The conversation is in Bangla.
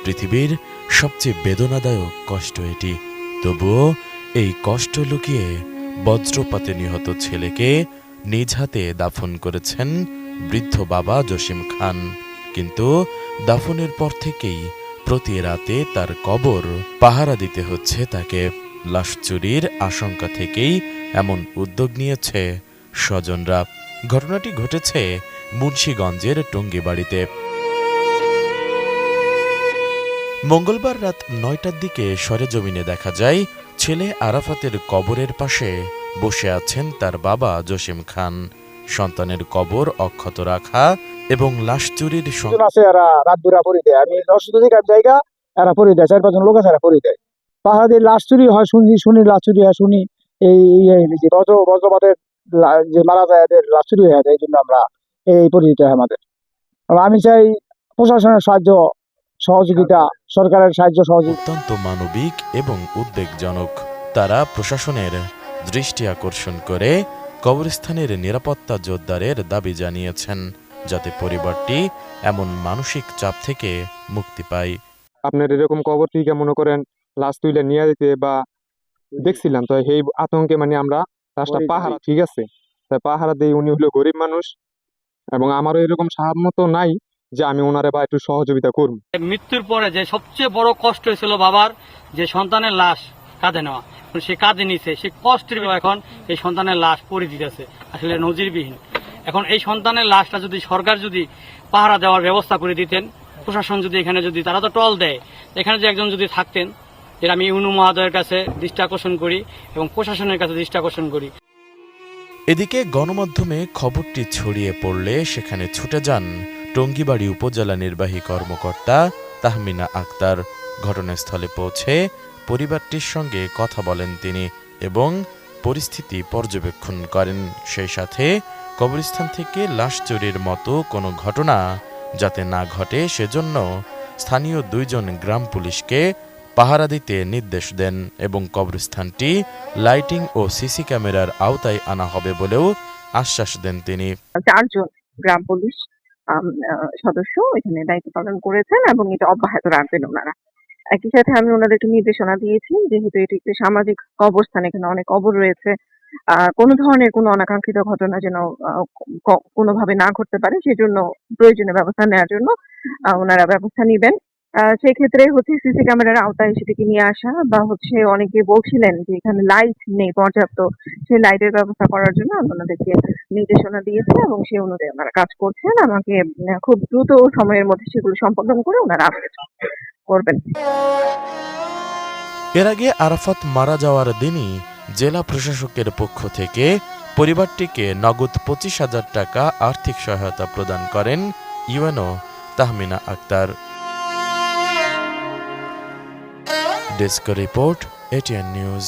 পৃথিবীর সবচেয়ে বেদনাদায়ক কষ্ট এটি। তবুও এই কষ্ট লুকিয়ে বজ্রপাতে নিহত ছেলেকে নিজ হাতে দাফন করেছেন বৃদ্ধ বাবা জসিম খান। কিন্তু দাফনের পর থেকেই প্রতি রাতে তার কবর পাহারা দিতে হচ্ছে তাকে। লাশ চুরির আশঙ্কা থেকেই এমন উদ্যোগ নিয়েছে স্বজনরা। ঘটনাটি ঘটেছে মুন্সিগঞ্জের টঙ্গিবাড়িতে। মঙ্গলবার রাত ৯টার দিকে সরেজমিনে দেখা যায় ছেলে আরাফাতের কবরের পাশে বসে আছেন তার বাবা জসিম খান। সন্তানের কবর অক্ষত রাখা এবং লাশ চুরির আমি ১০ জায়গা এরা পরি দেয়, ৪-৫ জন লোক আছে এরা পরি দেয়। পাহাড়ে লাশ চুরি হয় শুনি লাশ চুরি হয় শুনি এই বজ্রপাতের যে মারা যায় এদের লাশ চুরি হয়ে যায়। এই জন্য আমরা এই পরিচিতি হয় আমাদের। আমি চাই প্রশাসনের সাহায্য সহযোগিতা, সরকারের সাহায্য সহযোগিতা। অত্যন্ত মানবিক এবং উদ্বেগজনক। তারা প্রশাসনের দৃষ্টি আকর্ষণ করে কবরস্থানের নিরাপত্তা জোরদারের দাবি জানিয়েছেন, যাতে পরিবারটি এমন মানসিক চাপ থেকে মুক্তি পায়। আপনার এরকম কবর থেকে মনে করেন লাশ তুলে নিয়ে যেতে বা দেখছিলাম, তো এই আতঙ্কে আমরা লাশটা পাহারা, ঠিক আছে, তাই পাহারা দিই। উনি হলো গরিব মানুষ এবং আমারও এরকম সামর্থ্য নাই যে আমি ওনারে বা একটু সহযোগিতা করব। মৃত্যুর পরে যে সবচেয়ে বড় কষ্ট ছিল বাবার, যে সন্তানের লাশ কাঁধে নেওয়া, সে কাঁধে নিছে, সে কষ্টের এখন এই সন্তানের লাশ পড়ে দিতেছে, আসলে নজিরবিহীন। এখন এই সন্তানের লাশটা যদি সরকার যদি পাহারা দেওয়ার ব্যবস্থা করে দিতেন, প্রশাসন যদি এখানে যদি তারা তো টল দেয়, এখানে যে একজন যদি থাকতেন, যেটা আমি ইউনু মহোদয়ের কাছে দৃষ্টি আকর্ষণ করি এবং প্রশাসনের কাছে দৃষ্টি আকর্ষণ করি। এদিকে গণমাধ্যমে খবরটি ছড়িয়ে পড়লে সেখানে ছুটে যান টঙ্গিবাড়ি উপজেলা নির্বাহী কর্মকর্তা তাহমিনা আক্তার। ঘটনাস্থলে পৌঁছে পরিবারটির সঙ্গে কথা বলেন তিনি এবং পরিস্থিতি পর্যবেক্ষণ করেন। সেই সাথে কবরস্থান থেকে লাশ চুরির মতো কোনো ঘটনা যাতে না ঘটে সেজন্য স্থানীয় ২ জন গ্রাম পুলিশকে পাহারা দিতে নির্দেশ দেন এবং কবরস্থানটি লাইটিং ও সিসি ক্যামেরার আওতায় আনা হবে বলেও আশ্বাস দেন তিনি। ৪ জন গ্রাম পুলিশ সদস্য এখানে দায়িত্ব পালন করেছেন এবং এটা অব্যাহত রাখবেন ওনারা। একই সাথে আমি ওনাদেরকে নির্দেশনা দিয়েছি, যেহেতু এটি একটি সামাজিক কবরস্থান, এখানে অনেক কবর রয়েছে, কোনো ধরনের কোনো অনাকাঙ্ক্ষিত ঘটনা যেন কোনোভাবে না ঘটতে পারে, সেজন্য প্রয়োজনীয় ব্যবস্থা নেওয়ার জন্য ওনারা ব্যবস্থা নিবেন। সেক্ষেত্রে সিসি ক্যামেরার আওতায় সেটিকে নিয়ে আসা, বা অনেকে বলছিলেন যে এখানে লাইট নেই পর্যাপ্ত, সেই লাইটের ব্যবস্থা করার জন্য আমি ওনাদেরকে নির্দেশনা দিয়েছি এবং সে অনুযায়ী ওনারা কাজ করছেন। আমাকে খুব দ্রুত সময়ের মধ্যে সেগুলো সম্পাদন করে ওনারা আপডেট করবেন। এর আগে আরাফাত মারা যাওয়ার দিনই জেলা প্রশাসকের পক্ষ থেকে পরিবারটিকে নগদ ২৫,০০০ টাকা আর্থিক সহায়তা প্রদান করেন UNO Tahmina Akter. Desk report, ATN news.